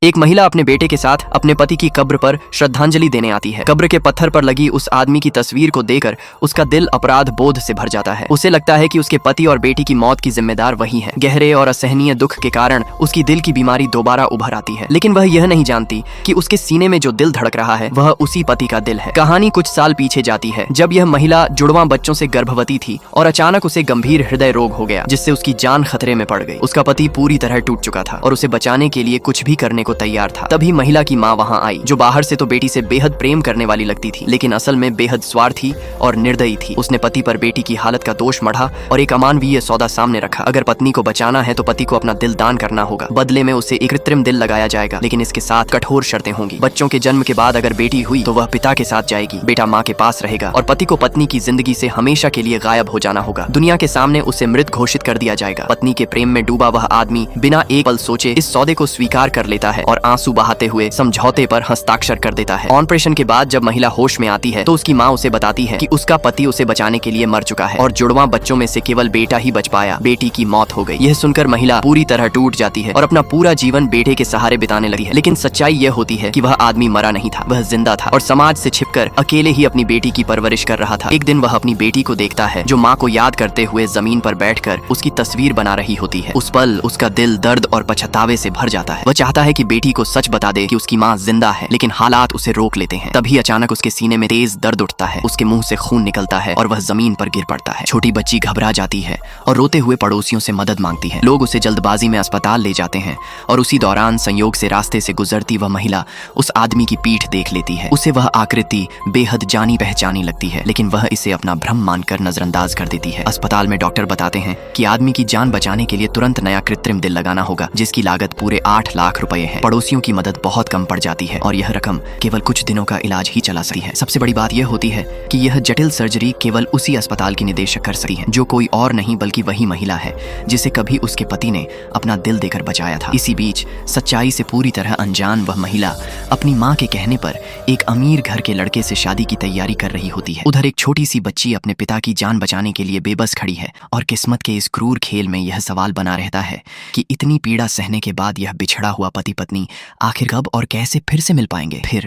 एक महिला अपने बेटे के साथ अपने पति की कब्र पर श्रद्धांजलि देने आती है। कब्र के पत्थर पर लगी उस आदमी की तस्वीर को देखकर उसका दिल अपराध बोध से भर जाता है। उसे लगता है कि उसके पति और बेटी की मौत की जिम्मेदार वही है। गहरे और असहनीय दुख के कारण उसकी दिल की बीमारी दोबारा उभर आती है, लेकिन वह यह नहीं जानती कि उसके सीने में जो दिल धड़क रहा है वह उसी पति का दिल है। कहानी कुछ साल पीछे जाती है, जब यह महिला जुड़वां बच्चों से गर्भवती थी और अचानक उसे गंभीर हृदय रोग हो गया, जिससे उसकी जान खतरे में पड़ गई। उसका पति पूरी तरह टूट चुका था और उसे बचाने के लिए कुछ भी करने को तैयार था। तभी महिला की माँ वहाँ आई, जो बाहर से तो बेटी से बेहद प्रेम करने वाली लगती थी, लेकिन असल में बेहद स्वार्थी और निर्दयी थी। उसने पति पर बेटी की हालत का दोष मढ़ा और एक अमानवीय सौदा सामने रखा। अगर पत्नी को बचाना है तो पति को अपना दिल दान करना होगा, बदले में उसे एक कृत्रिम दिल लगाया जाएगा, लेकिन इसके साथ कठोर शर्तें होंगी। बच्चों के जन्म के बाद अगर बेटी हुई तो वह पिता के साथ जाएगी, बेटा माँ के पास रहेगा और पति को पत्नी की जिंदगी से हमेशा के लिए गायब हो जाना होगा। दुनिया के सामने उसे मृत घोषित कर दिया जाएगा। पत्नी के प्रेम में डूबा वह आदमी बिना एक पल सोचे इस सौदे को स्वीकार कर लेता है और आंसू बहाते हुए समझौते पर हस्ताक्षर कर देता है। ऑपरेशन के बाद जब महिला होश में आती है तो उसकी माँ उसे बताती है कि उसका पति उसे बचाने के लिए मर चुका है और जुड़वां बच्चों में से केवल बेटा ही बच पाया। बेटी की मौत हो गई। यह सुनकर महिला पूरी तरह टूट जाती है और अपना पूरा जीवन बेटे के सहारे बिताने लगती है। लेकिन सच्चाई यह होती है कि वह आदमी मरा नहीं था, वह जिंदा था और समाज से छिपकर अकेले ही अपनी बेटी की परवरिश कर रहा था। एक दिन वह अपनी बेटी को देखता है, जो माँ को याद करते हुए जमीन पर बैठकर उसकी तस्वीर बना रही होती है। उस पल उसका दिल दर्द और पछतावे से भर जाता है। वह चाहता है कि बेटी को सच बता दे कि उसकी माँ जिंदा है, लेकिन हालात उसे रोक लेते हैं। तभी अचानक उसके सीने में तेज दर्द उठता है, उसके मुंह से खून निकलता है और वह जमीन पर गिर पड़ता है। छोटी बच्ची घबरा जाती है और रोते हुए पड़ोसियों से मदद मांगती है। लोग उसे जल्दबाजी में अस्पताल ले जाते हैं और उसी दौरान संयोग से रास्ते से गुजरती वह महिला उस आदमी की पीठ देख लेती है। उसे वह आकृति बेहद जानी पहचानी लगती है, लेकिन वह इसे अपना भ्रम मानकर नजरअंदाज कर देती है। अस्पताल में डॉक्टर बताते हैं कि आदमी की जान बचाने के लिए तुरंत नया कृत्रिम दिल लगाना होगा, जिसकी लागत पूरे 8 लाख रुपए है। पड़ोसियों की मदद बहुत कम पड़ जाती है और यह रकम केवल कुछ दिनों का इलाज ही चला सकती है। सबसे बड़ी बात यह होती है कि यह जटिल सर्जरी केवल उसी अस्पताल की निदेशक कर सकती है, जो कोई और नहीं बल्कि वही महिला है जिसे कभी उसके पति ने अपना दिल देकर बचाया था। इसी बीच सच्चाई से पूरी तरह अनजान वह महिला अपनी माँ के कहने पर एक अमीर घर के लड़के से शादी की तैयारी कर रही होती है। उधर एक छोटी सी बच्ची अपने पिता की जान बचाने के लिए बेबस खड़ी है और किस्मत के इस क्रूर खेल में यह सवाल बना रहता है कि इतनी पीड़ा सहने के बाद यह बिछड़ा हुआ पति पत्नी आखिर कब और कैसे फिर से मिल पाएंगे। फिर